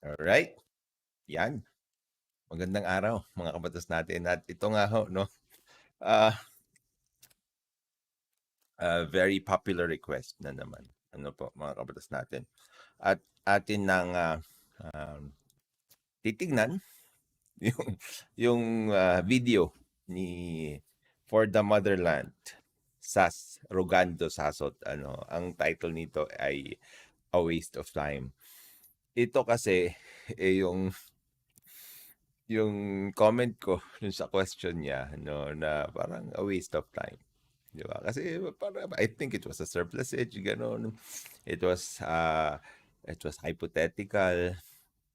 Alright, yan. Magandang araw mga kabatas natin at ito nga ho 'no, ah, very popular request na naman ano po mga kabatas natin at atin ng, titignan yung video ni For the Motherland, Sass Rogando Sasot ano, ang title nito ay A Waste of Time. Ito kasi, yung comment ko dun sa question niya 'no, na parang a waste of time, 'di ba? Kasi parang I think it was a surplusage, gano'n. It was, it was hypothetical,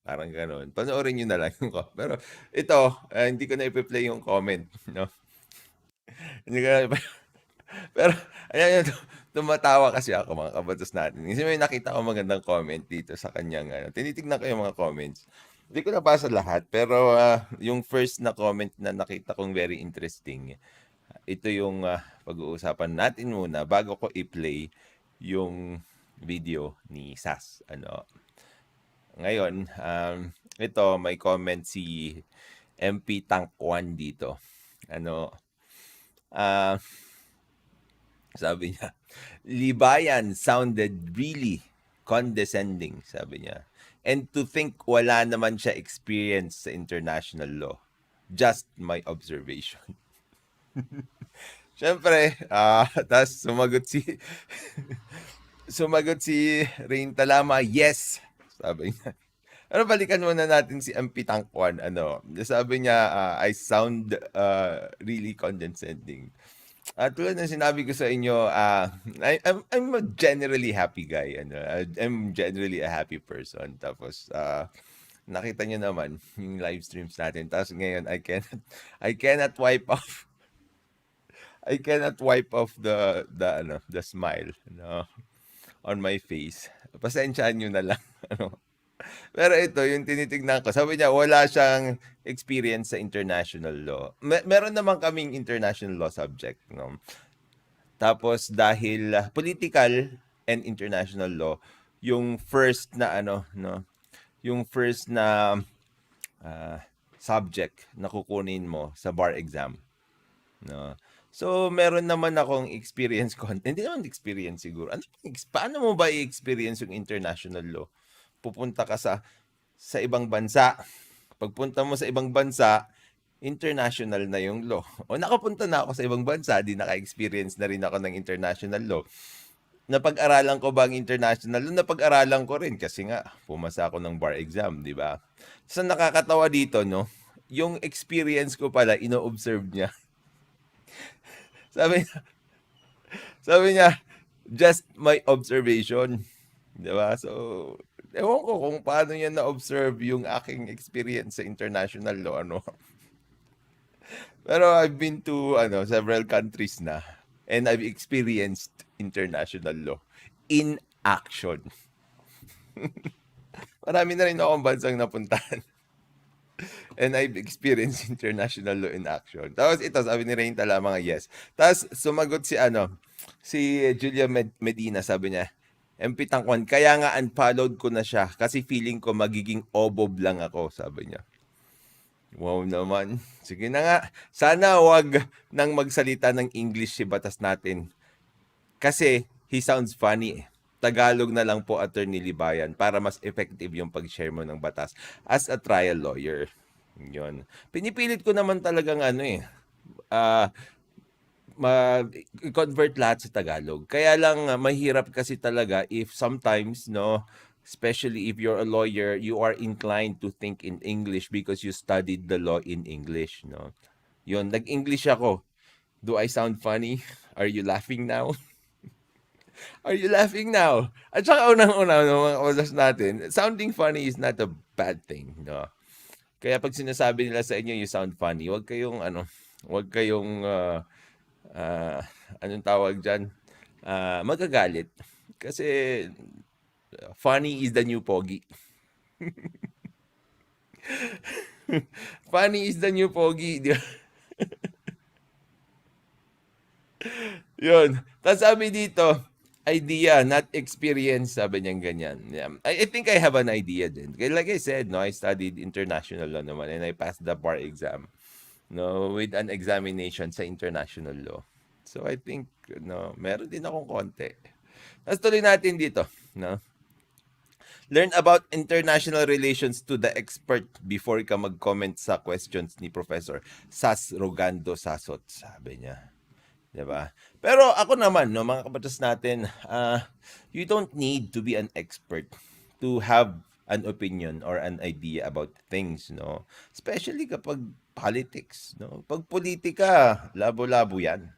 parang gano'n. Panoorin niyo na lang yung pero ito, hindi ko na ipe-play yung comment 'no. Hindi ko na pero ayan, tumatawa kasi ako mga kabatas natin. Kasi may nakita akong magandang comment dito sa kanyang ano, tinitignan ko yung mga comments. Hindi ko nabasa lahat, pero yung first na comment na nakita kong very interesting, ito yung pag-uusapan natin muna bago ko i-play yung video ni Sass. Ano, ngayon, ito may comment si MP Tank 1 dito. Ano, ah, sabi niya, Libayan sounded really condescending, sabi niya. And to think wala naman siya experience sa international law. Just my observation. Siyempre, tas sumagot si Rain Talama, yes, sabi niya. Pero balikan muna natin si MP Tangkwan. Ano, sabi niya, I sound really condescending. Tulad ng sinabi ko sa inyo, I'm a generally happy guy. Ano, I'm generally a happy person. Tapos, nakita niyo naman yung live streams natin. Tapos ngayon, I cannot wipe off the smile, no, on my face. Pasensyahan niyo na lang. Ano. Pero ito, yung tinitignan ko, sabi niya, wala siyang experience sa international law. Meron naman kaming international law subject, no? Tapos dahil political and international law, yung first na ano, no, yung first na subject na kukunin mo sa bar exam, no. So meron naman akong experience hindi naman experience siguro. Paano mo ba i-experience yung international law? Pupunta ka sa ibang bansa. Pagpunta mo sa ibang bansa, international na yung law. O nakapunta na ako sa ibang bansa, di naka-experience na rin ako ng international law. Napag-aralan ko ba ang international law? Napag-aralan ko rin kasi nga pumasa ako ng bar exam, di ba? So nakakatawa dito, no? Yung experience ko pala, ino-observe niya. sabi niya, just my observation. Di ba? So, ewan ko kung paano niya na-observe yung aking experience sa international law, ano. Pero I've been to several countries na and I've experienced international law in action. Marami na rin akong bansang napuntahan. And I've experienced international law in action. Tapos ito, sabi ni Rain Tala, mga yes. Tapos sumagot si Julia Medina, sabi niya, MP Tangkwan, kaya nga unfollowed ko na siya kasi feeling ko magiging obob lang ako, sabi niya. Wow naman. Sige na nga. Sana wag nang magsalita ng English si batas natin. Kasi he sounds funny. Tagalog na lang po, Attorney Libayan, para mas effective yung pag-share mo ng batas as a trial lawyer. Yun. Pinipilit ko naman talagang convert lahat sa Tagalog. Kaya lang mahirap kasi talaga if sometimes, no, especially if you're a lawyer, you are inclined to think in English because you studied the law in English, no. Yun, nag-English ako. Do I sound funny? Are you laughing now? Are you laughing now? At saka unang-una ng mga oras natin, sounding funny is not a bad thing, no. Kaya pag sinasabi nila sa inyo you sound funny, wag kayong anong tawag dyan? Magagalit. Kasi funny is the new pogi. Funny is the new pogi. Yun. Tapos sabi dito, idea, not experience, sabi niya ganyan. Yeah. I think I have an idea din. Like I said, no, I studied international law naman and I passed the bar exam, no, with an examination sa international law. So I think, no, meron din akong konti. Tapos tuloy natin dito, no? Learn about international relations to the expert before ka mag-comment sa questions ni Professor Sass Rogando Sasot, sabi niya. Diba? Pero ako naman, no, mga kabatas natin, you don't need to be an expert to have an opinion or an idea about things, no? Especially kapag politics, no? Pag politika, labo-labo 'yan,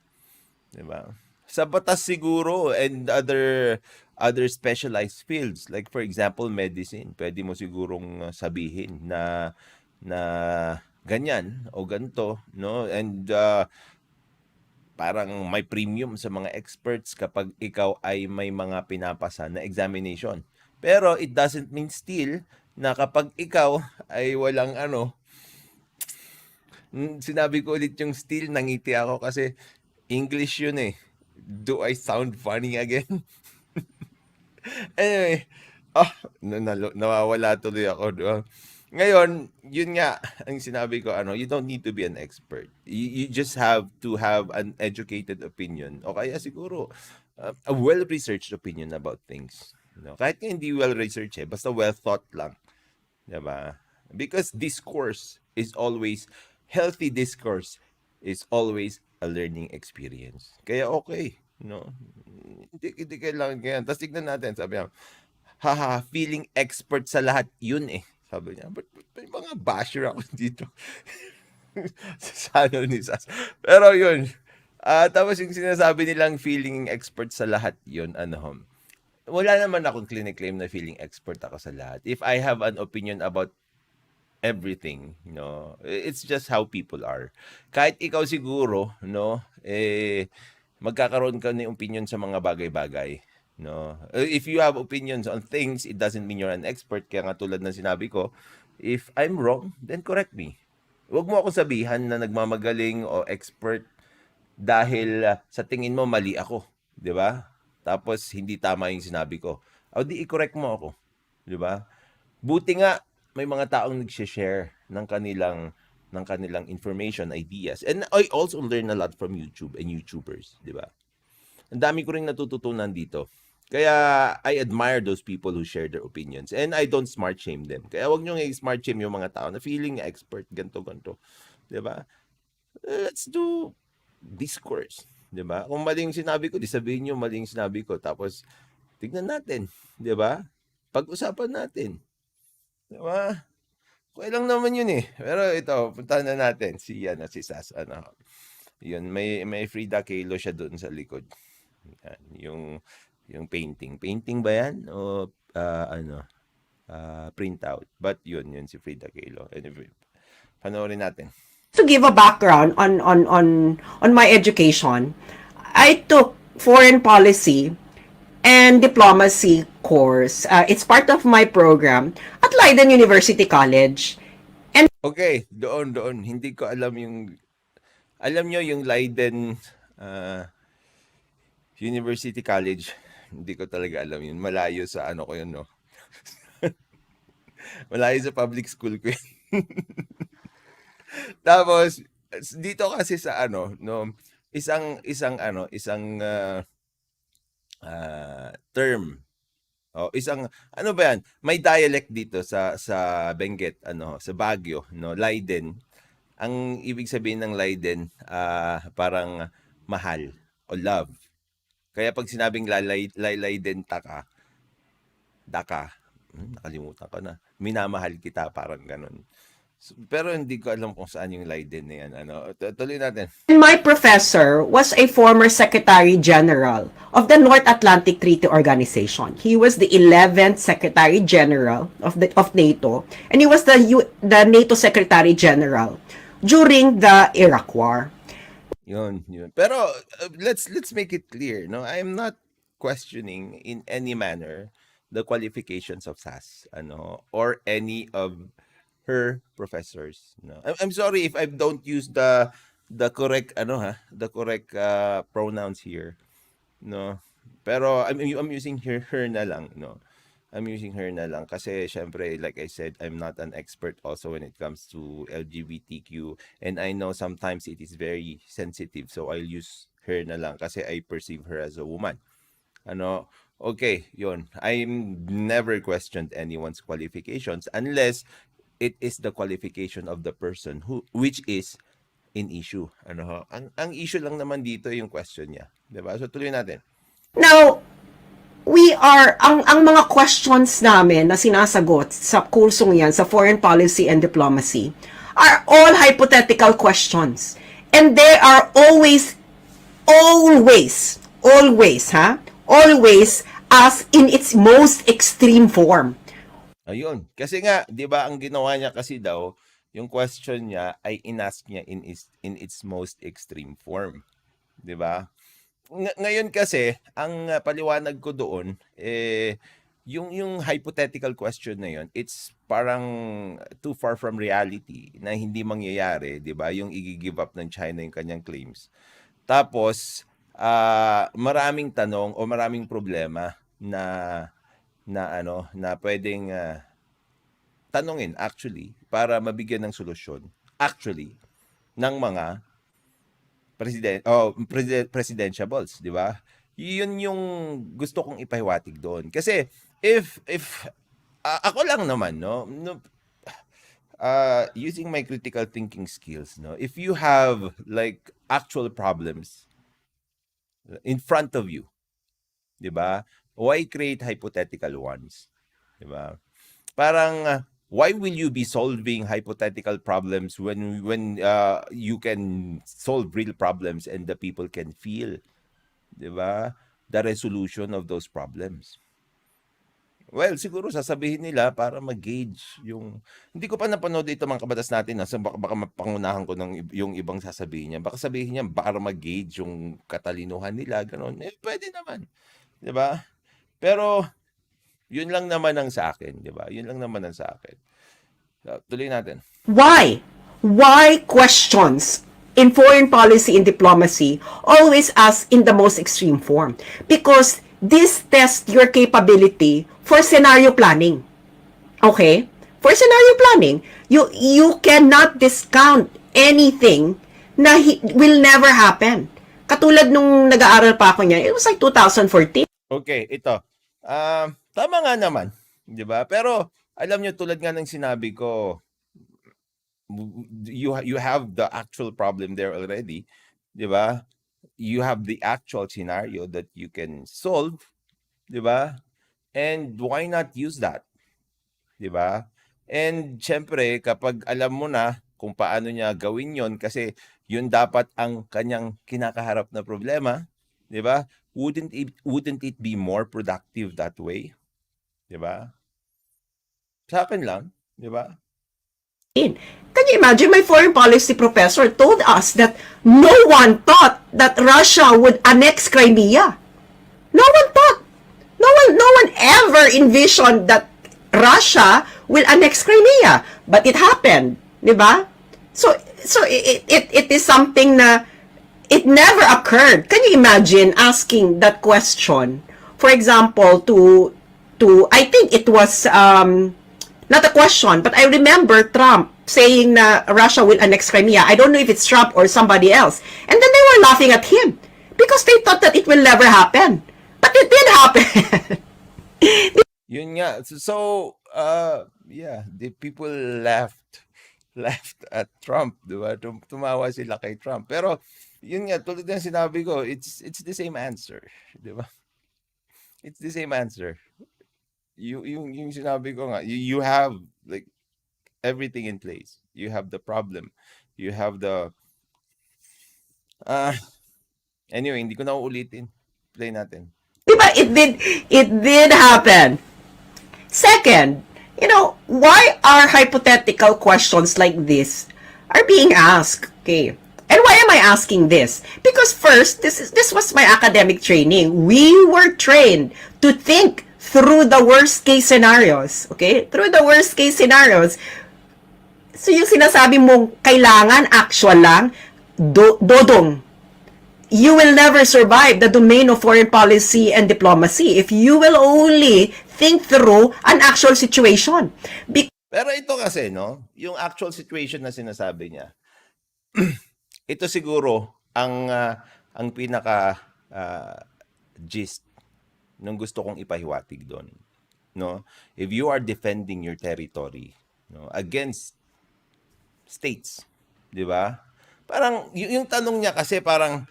'di ba? Sa batas siguro and other specialized fields like for example medicine, pwede mo sigurong sabihin na ganyan o ganto, no? And parang may premium sa mga experts kapag ikaw ay may mga pinapasa na examination. Pero it doesn't mean still na kapag ikaw ay walang sinabi ko ulit yung still, nangiti ako kasi English yun eh. Do I sound funny again? Anyway, nawawala tuloy ako. Diba? Ngayon, yun nga, ang sinabi ko, you don't need to be an expert. You just have to have an educated opinion. O kaya siguro, a well-researched opinion about things. Kahit nga hindi well-researched basta well-thought lang. Diba? Because discourse is always, healthy discourse is always a learning experience. Kaya okay. Hindi kailangan ganyan. Tapos tignan natin, sabi niya, haha, feeling expert sa lahat, yun eh. Sabi niya, but may mga basher ako dito. Sa ni Sass. Pero yun, tapos yung sinasabi nilang feeling expert sa lahat, yun, wala naman akong clinic-claim na feeling expert ako sa lahat. If I have an opinion about everything, it's just how people are. Kahit ikaw siguro, magkakaroon ka ng opinion sa mga bagay-bagay. No? If you have opinions on things, it doesn't mean you're an expert. Kaya nga tulad ng sinabi ko, if I'm wrong, then correct me. Huwag mo akong sabihan na nagmamagaling o expert dahil sa tingin mo mali ako. Di ba? Tapos hindi tama yung sinabi ko. O di i-correct mo ako. Di ba? Buti nga, may mga taong nag-share ng kanilang information, ideas. And I also learn a lot from YouTube and YouTubers, di ba? Ang dami ko ring natututunan dito. Kaya I admire those people who share their opinions. And I don't smart shame them. Kaya wag nyo smart shame yung mga tao na feeling expert, ganto. Di ba? Let's do discourse. Di ba? Kung maling sinabi ko, di sabihin nyo maling sinabi ko. Tapos, tignan natin. Di ba? Pag-usapan natin. Di ba? Okay lang naman yun eh. Pero ito, puntahan na natin si Sass. Yun, may Frida Kahlo siya doon sa likod. Yan, yung painting. Painting ba yan? O printout? But yun si Frida Kahlo. Anyway, panoorin natin. To give a background on my education, I took foreign policy and diplomacy course. It's part of my program at Leiden University College. And okay, doon. Hindi ko alam nyo yung Leiden University College. Hindi ko talaga alam yun. Malayo sa ko yun, no? Malayo sa public school ko yun. Tapos, dito kasi sa isang term. Isang ba yan? May dialect dito sa Benguet, sa Baguio, no, Leiden. Ang ibig sabihin ng Leiden, parang mahal o love. Kaya pag sinabing Leiden daka, nakalimutan ko na. Minamahal kita, parang ganun. Pero hindi ko alam kung saan yung Leiden na yan. Tuloy natin. my professor was a former Secretary General of the North Atlantic Treaty Organization. He was the 11th Secretary General of NATO, and he was the NATO Secretary General during the Iraq War. Yun. Pero let's make it clear, no? I'm not questioning in any manner the qualifications of Sass, or any of her professors, no. I'm sorry if I don't use the correct the correct pronouns here, no. Pero I'm using her na lang, no? I'm using her na lang kasi syempre, like I said, I'm not an expert also when it comes to LGBTQ, and I know sometimes it is very sensitive, so I'll use her na lang kasi I perceive her as a woman. Ano, okay, yun. I'm never questioned anyone's qualifications unless it is the qualification of the person which is in issue. Ano ho? Ang issue lang naman dito yung question niya, 'di ba? So tuloy natin. Now, ang mga questions namin na sinasagot sa kursong yan, sa foreign policy and diplomacy, are all hypothetical questions. And they are always, always as in its most extreme form. Ayun. Kasi nga, 'di ba, ang ginawa niya kasi daw, yung question niya ay inask niya in its most extreme form, 'di ba? Ngayon kasi, ang paliwanag ko doon, yung hypothetical question na yun, it's parang too far from reality na hindi mangyayari, di ba? Yung i-give up ng China yung kanyang claims. Tapos, maraming tanong o maraming problema na pwedeng tanungin actually para mabigyan ng solusyon actually ng mga presidentiables, di ba? Yun yung gusto kong ipahiwatig doon. Kasi if ako lang naman, no, using my critical thinking skills, no, if you have like actual problems in front of you, di ba? Why create hypothetical ones? Di ba? Parang why will you be solving hypothetical problems when you can solve real problems and the people can feel, 'di ba, the resolution of those problems? Well, siguro sasabihin nila para mag-gauge yung hindi ko pa napanood ito mga kabatas natin, so baka mapangunahan ko ng yung ibang sasabihin niya. Baka sabihin niya para mag-gauge yung katalinuhan nila, gano'n. Pwede naman, 'di ba? Pero yun lang naman ang sa akin, 'di ba? Yun lang naman ang sa akin. Tuloy natin. Why? Why questions in foreign policy and diplomacy always asked in the most extreme form? Because this tests your capability for scenario planning. Okay? For scenario planning, you cannot discount anything na will never happen. Katulad nung nag-aaral pa ako niya, it was like 2014. Okay, ito. Tama nga naman, 'di ba? Pero alam niyo, tulad nga ng sinabi ko, you have the actual problem there already, 'di ba? You have the actual scenario that you can solve, 'di ba? And why not use that? 'Di ba? And syempre, kapag alam mo na kung paano niya gawin 'yon kasi yun dapat ang kanyang kinakaharap na problema, 'di ba? Wouldn't it be more productive that way? 'Di ba? Sa akin lang, 'di ba? Can you imagine, my foreign policy professor told us that no one thought that Russia would annex Crimea. No one thought. No one ever envisioned that Russia will annex Crimea, but it happened, 'di ba? So it is something na it never occurred. Can you imagine asking that question? For example, to I think it was not a question, but I remember Trump saying na Russia will annex Crimea. I don't know if it's Trump or somebody else. And then they were laughing at him because they thought that it will never happen. But it did happen. Yun nga. So, yeah, the people laughed at Trump, di ba? Tumawa sila kay Trump. Pero, yun nga, tulad ng sinabi ko, it's the same answer, di ba? It's the same answer. Yung sinabi ko nga, you have like everything in place. You have the problem. You have the anyway, hindi ko na uulitin. Play natin. Diba? It did happen. Second, why are hypothetical questions like this are being asked? Okay. And why am I asking this? Because first, this was my academic training. We were trained to think through the worst case scenarios. Okay? Through the worst case scenarios. So yung sinasabi mong kailangan actual lang, dodong. you will never survive the domain of foreign policy and diplomacy if you will only think through an actual situation. Pero ito kasi, no, yung actual situation na sinasabi niya, ito siguro ang pinaka gist nung gusto kong ipahiwatig doon, no? If you are defending your territory, no, against states, 'di ba? Parang yung tanong niya kasi parang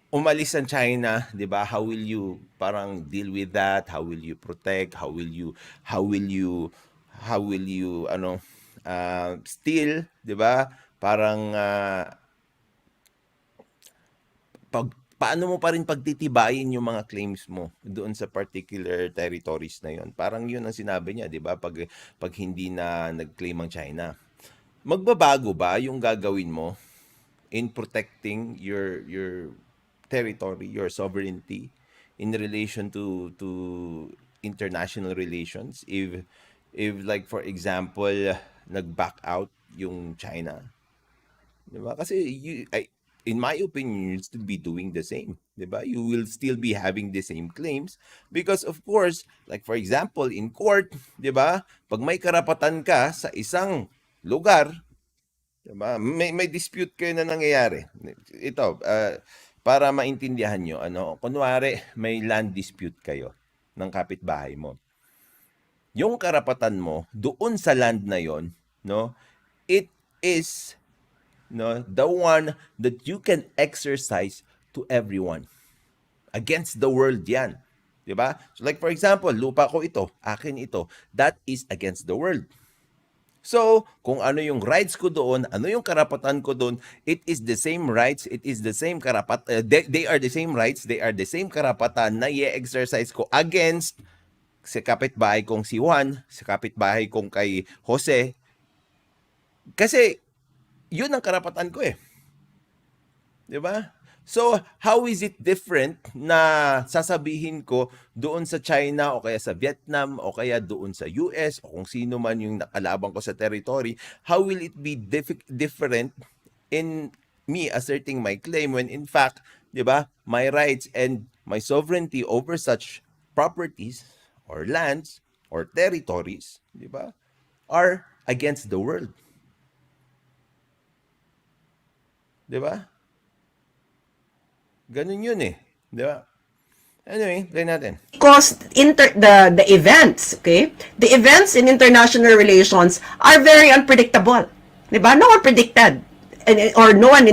umalis ang China, 'di ba? How will you parang deal with that? How will you protect? How will you still, 'di ba? Parang paano mo pa rin pagtitibayin yung mga claims mo doon sa particular territories na yon. Parang yun ang sinabi niya, 'di ba? Pag hindi na nag-claim ang China. Magbabago ba yung gagawin mo in protecting your territory, your sovereignty in relation to international relations if like for example nag-back out yung China, 'di ba? Kasi in my opinion, you'll still be doing the same, 'di ba? You will still be having the same claims because of course, like for example, in court, 'di ba? Pag may karapatan ka sa isang lugar, 'di ba? May dispute kayo na nangyayari. Ito, para maintindihan nyo, kunwari may land dispute kayo ng kapitbahay mo. Yung karapatan mo doon sa land na yon, no? It is no the one that you can exercise to everyone. Against the world 'yan. 'Di ba? So like for example, lupa ko ito, akin ito. That is against the world. So, kung ano yung rights ko doon, ano yung karapatan ko doon, it is the same rights, it is the same they are the same rights, they are the same karapatan na i-exercise ko against si kapitbahay kong si Juan, si kapitbahay kong kay Jose. Kasi, yun ang karapatan ko eh. 'Di ba? So, how is it different na sasabihin ko doon sa China o kaya sa Vietnam o kaya doon sa US o kung sino man yung nakalaban ko sa territory, how will it be different in me asserting my claim when in fact, 'di ba, my rights and my sovereignty over such properties or lands or territories, 'di ba, are against the world. 'Di ba? Ganun yun eh. Di ba? Anyway, play natin. Because the events, okay? The events in international relations are very unpredictable. 'Di ba? No one predicted or no one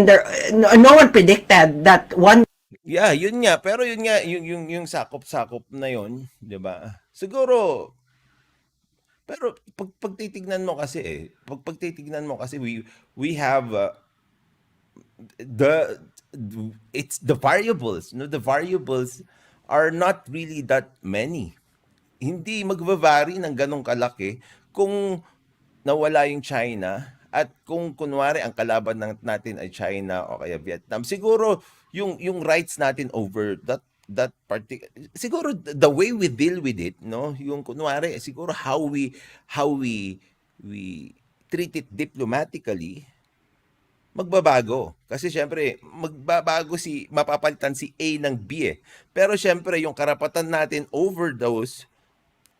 predicted that one. Yeah, yun nga. Pero yun nga, yung sakop-sakop na yun, di ba? Siguro, pero pagtitignan mo kasi pagtitignan mo kasi we have the it's the variables, no, the variables are not really that many. Hindi magva-vary ng ganong kalaki kung nawala yung China at kung kunwari ang kalaban natin ay China o kaya Vietnam. Siguro yung rights natin over that particular, siguro the way we deal with it, no, yung kunwari siguro how we treat it diplomatically magbabago. Kasi syempre, mapapalitan si A ng B eh. Pero syempre, yung karapatan natin over those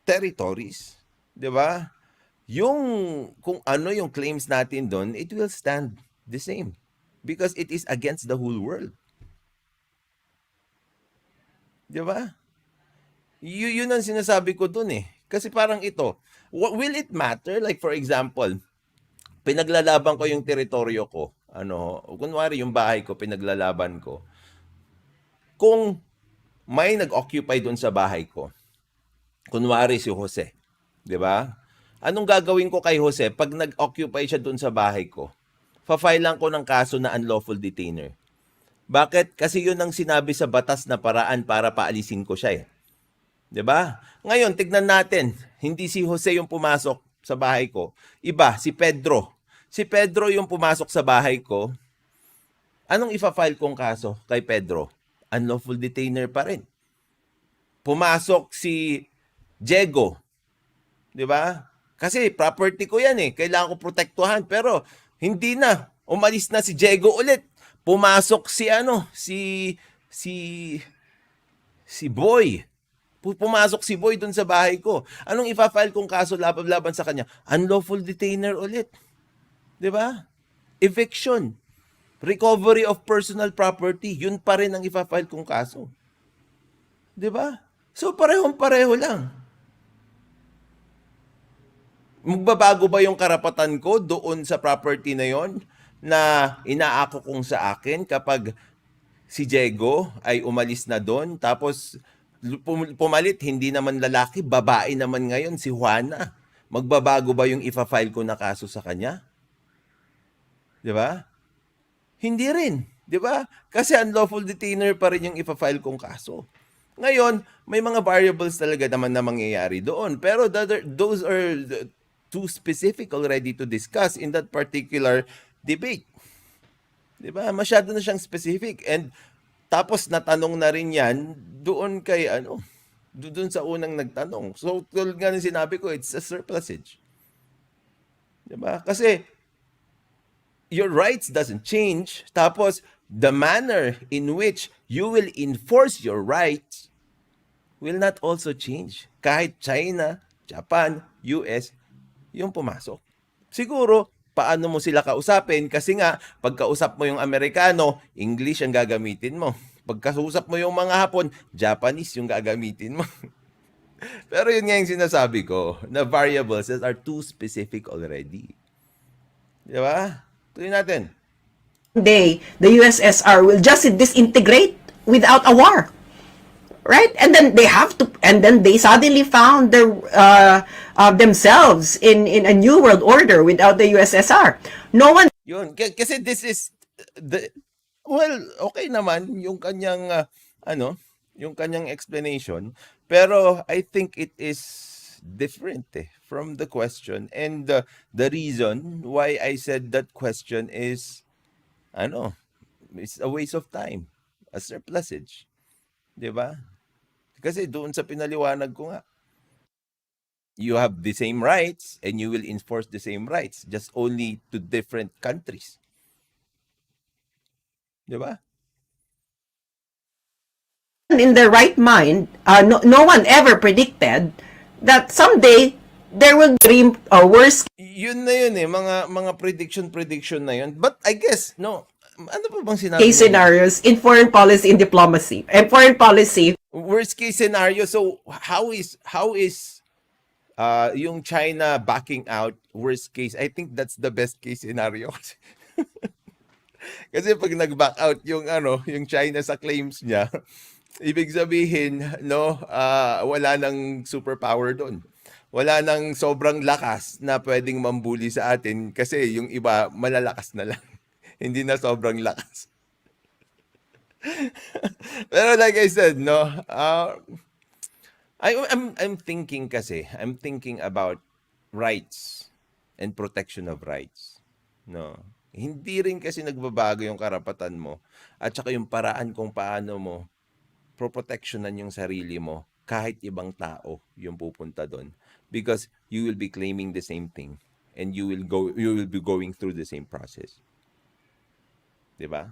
territories, di ba? Yung, kung ano yung claims natin doon, it will stand the same. Because it is against the whole world. Di ba? Yun ang sinasabi ko doon eh. Kasi parang ito, will it matter? Like for example, pinaglalaban ko yung teritoryo ko, kunwari yung bahay ko, pinaglalaban ko. Kung may nag-occupy doon sa bahay ko, kunwari si Jose, di ba? Anong gagawin ko kay Jose pag nag-occupy siya doon sa bahay ko? Fa-file lang ko ng kaso na unlawful detainer. Bakit? Kasi yun ang sinabi sa batas na paraan para paalisin ko siya eh. Di ba? Ngayon, tignan natin, hindi si Jose yung pumasok sa bahay ko. Iba, si Pedro. Si Pedro yung pumasok sa bahay ko. Anong ifa-file kong kaso kay Pedro? Unlawful detainer pa rin. Pumasok si Diego. 'Di ba? Kasi property ko 'yan eh. Kailangan ko protektuhan, pero hindi na. Umalis na si Diego ulit. Pumasok si si si Boy. Pumasok si Boy dun sa bahay ko. Anong ifa-file kong kaso laban sa kanya? Unlawful detainer ulit. 'Di ba? Eviction. Recovery of personal property. Yun pa rin ang ifa-file kong kaso. 'Di ba? So parehong-pareho lang. Magbabago ba yung karapatan ko doon sa property na yon na inaako kong sa akin kapag si Diego ay umalis na doon tapos pumalit hindi naman lalaki, babae naman ngayon si Juana. Magbabago ba yung ifa-file ko na kaso sa kanya? 'Di ba? Hindi rin, 'di ba? Kasi unlawful detainer pa rin yung ifa-file kong kaso. Ngayon, may mga variables talaga naman na mangyayari doon. Pero those are too specific already to discuss in that particular debate. 'Di ba? Masyado na siyang specific. And tapos natanong na rin 'yan doon kay doon sa unang nagtanong. So, tulad nga ng sinabi ko, it's a surplusage. 'Di ba? Kasi your rights doesn't change. Tapos, the manner in which you will enforce your rights will not also change. Kahit China, Japan, US, yung pumasok. Siguro, paano mo sila kausapin? Kasi nga, pagkausap mo yung Amerikano, English ang gagamitin mo. Pagkausap mo yung mga Hapon, Japanese yung gagamitin mo. Pero yun nga yung sinasabi ko, na variables that are too specific already. Di ba? Tuloy natin. Day, the USSR will just disintegrate without a war. Right? And then they suddenly found themselves in a new world order without the USSR. No one Yun. Kasi this is, okay naman yung kanyang, yung kanyang explanation. Pero I think it is different from the question. And the reason why I said that question is, it's a waste of time. A surplusage. 'Di ba? Kasi doon sa pinaliwanag ko nga, you have the same rights and you will enforce the same rights, just only to different countries. 'Di ba? in their right mind, no one ever predicted that someday there will be a worst Yun na yun mga prediction na yun. But I guess, no, ano pa bang sinabi case mo? scenarios in foreign policy and diplomacy. And foreign policy, Worst case scenario. So how is yung China backing out worst case? I think that's the best case scenario. Kasi pag nag-back out yung China sa claims niya, ibig sabihin, wala nang superpower doon. Wala nang sobrang lakas na pwedeng mambuli sa atin kasi yung iba malalakas na lang. Hindi na sobrang lakas. Pero like I said, I'm thinking kasi, I'm thinking about rights and protection of rights. No. Hindi rin kasi nagbabago yung karapatan mo at saka yung paraan kung paano mo proprotectionan yung sarili mo kahit ibang tao yung pupunta doon because you will be claiming the same thing and you will be going through the same process. 'Di ba?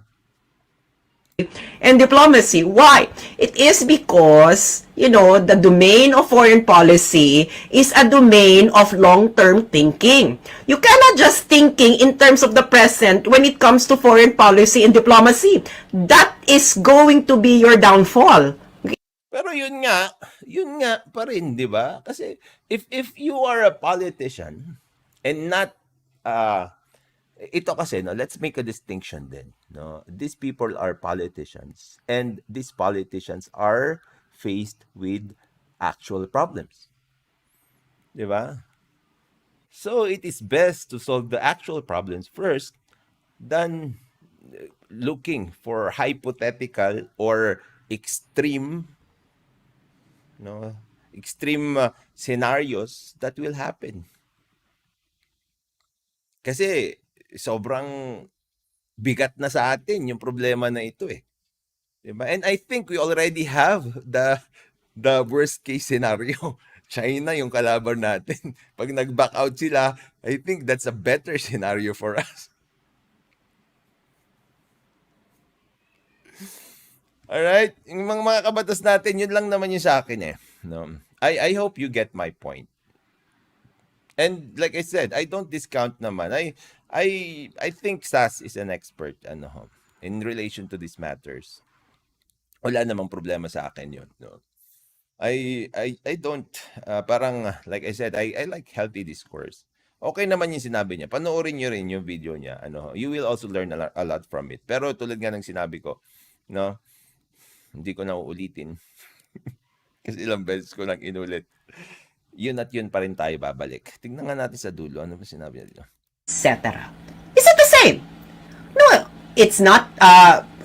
and diplomacy. Why? It is because, the domain of foreign policy is a domain of long-term thinking. You cannot just thinking in terms of the present when it comes to foreign policy and diplomacy. That is going to be your downfall. Pero yun nga pa rin, 'di ba? Kasi if you are a politician and not ito kasi, let's make a distinction then. No? These people are politicians and these politicians are faced with actual problems. 'Di ba? So it is best to solve the actual problems first than looking for hypothetical or extreme scenarios that will happen. Kasi sobrang bigat na sa atin yung problema na ito eh. 'Di ba? And I think we already have the worst case scenario. China yung kalaban natin. Pag nag-back out sila, I think that's a better scenario for us. Alright? Yung mga kabatas natin, yun lang naman yung sa akin eh. No? I hope you get my point. And like I said, I don't discount naman. I think Sass is an expert in relation to these matters. Wala namang problema sa akin yun. No? I don't, parang, like I said, I like healthy discourse. Okay naman yung sinabi niya. Panoorin niyo rin yung video niya. You will also learn a lot from it. Pero tulad nga ng sinabi ko, no, hindi ko na uulitin. Kasi ilang beses ko lang inulit. Yun at yun pa rin tayo babalik. Tingnan nga natin sa dulo. Ano ba sinabi niya dito? etc. Is it the same? No, it's not.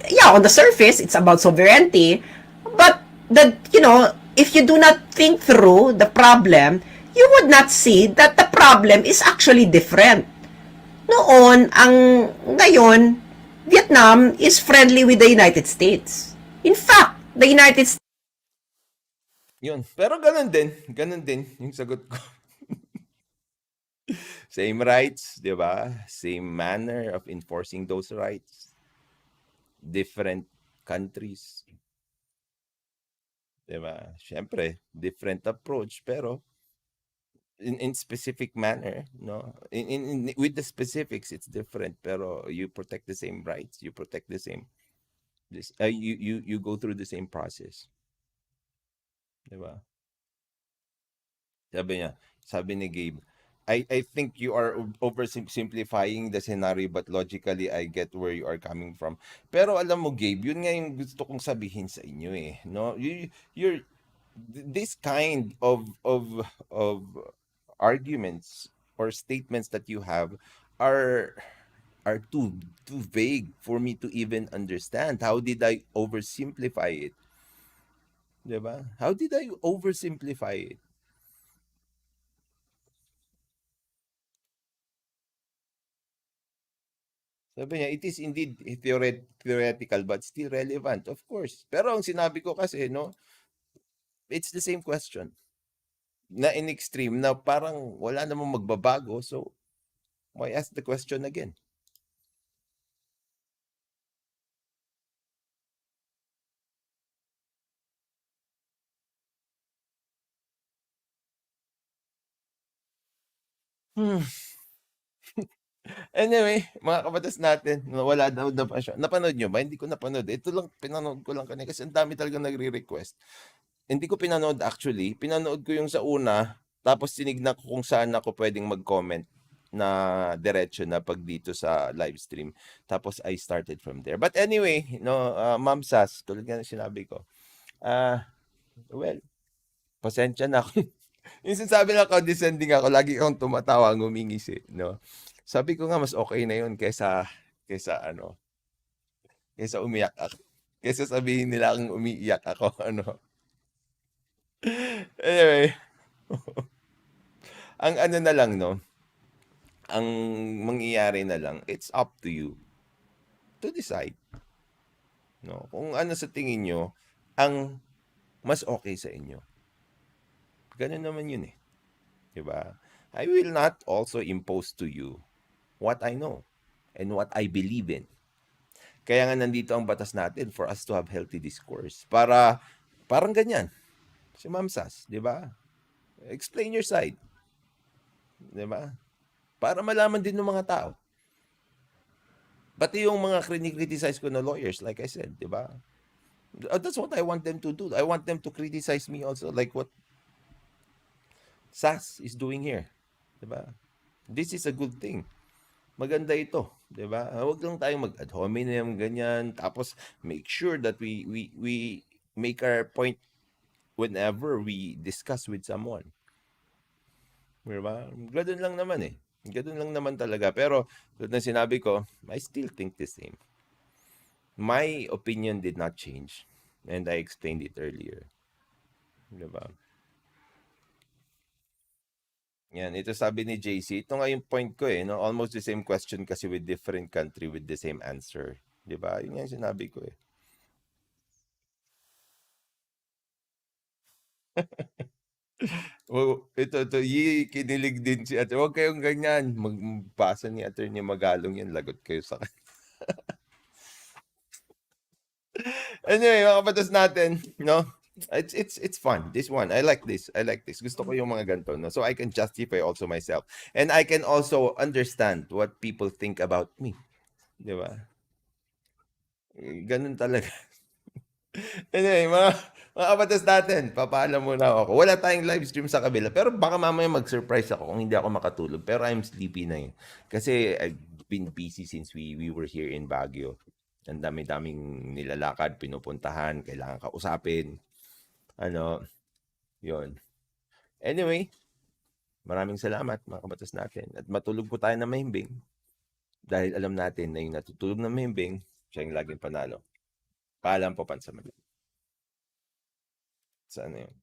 Yeah, on the surface, it's about sovereignty, but if you do not think through the problem, you would not see that the problem is actually different. Ngayon, Vietnam is friendly with the United States. In fact, the United States. Yun. Pero ganun din. Ganun din yung sagot ko. Same rights, di ba? Same manner of enforcing those rights. Different countries. Di ba? Siyempre, different approach, pero in specific manner, no? With the specifics, it's different, pero you protect the same rights. You protect the same, you go through the same process. Di ba? Sabi ni Gabe, I think you are oversimplifying the scenario, but logically I get where you are coming from. Pero alam mo, Gabe, yun nga yung gusto kong sabihin sa inyo eh, no? You're this kind of arguments or statements that you have are are too vague for me to even understand. How did I oversimplify it? 'Di ba? How did I oversimplify it? Sabi niya, it is indeed theoretical but still relevant, of course. Pero ang sinabi ko kasi, no, it's the same question. Na in extreme, na parang wala namang magbabago. So, why ask the question again? Hmm. Anyway, mga kabatas natin, wala daw na pa siya. Napanood nyo ba? Hindi ko napanood. Ito lang, pinanood ko lang kanina kasi ang dami talaga nagre-request. Hindi ko pinanood actually. Pinanood ko yung sa una, tapos tinignan ko kung saan ako pwedeng mag-comment na diretso na pag dito sa live stream. Tapos I started from there. But anyway, no, Ma'am Sass, tulad nga ng sinabi ko, well, pasensya na ako. Yung sinasabi lang condescending ako, lagi akong tumatawa, ngumingisi, no? Sabi ko nga, mas okay na yun kaysa kaysa umiyak ako. Kaysa sabihin nila akong umiiyak ako, ano. Anyway, ang ano na lang, no, ang mangyayari na lang, it's up to you to decide, no, kung ano sa tingin nyo ang mas okay sa inyo. Ganun naman yun eh. Diba? I will not also impose to you what I know and what I believe in. Kaya nga nandito ang batas natin for us to have healthy discourse. Parang ganyan. Si Ma'am Sass, di ba? Explain your side. Di ba? Para malaman din ng mga tao. Pati yung mga criticize ko na lawyers, like I said, di ba? That's what I want them to do. I want them to criticize me also, like what Sass is doing here. Di ba? This is a good thing. Maganda ito, 'di ba? Huwag lang tayong mag-ad hominem ganyan, tapos make sure that we make our point whenever we discuss with someone. 'Di ba? Ganun lang naman eh. Ganun lang naman talaga. Pero tulad ng sinabi ko, I still think the same. My opinion did not change, and I explained it earlier. 'Di ba? Yan, ito sabi ni JC, ito nga yung point ko eh, no? Almost the same question kasi with different country with the same answer. 'Di ba? Yun nga yung sinabi ko eh. Ito, kinilig din si Atty. Huwag kayong ganyan. Magbasa ni Atty. Magalong yan. Lagot kayo sa Anyway, mga kabatas natin, no? It's fun. This one, I like this. I like this. Gusto ko yung mga ganito, no? So I can justify also myself. And I can also understand what people think about me. Di ba? Ganun talaga. Anyway, mga kabatas natin, papaalam muna ako. Wala tayong live stream sa kabila, pero baka mamaya mag-surprise ako kung hindi ako makatulog. Pero I'm sleepy na yun. Kasi I've been busy since we were here in Baguio. Ang dami-daming nilalakad, pinupuntahan, kailangan kausapin. Ano, yon. Anyway, maraming salamat mga kabatas natin. At matulog po tayo na mahimbing. Dahil alam natin na yung natutulog na mahimbing, siya yung laging panalo. Paalam po pansamantala. Sana yun.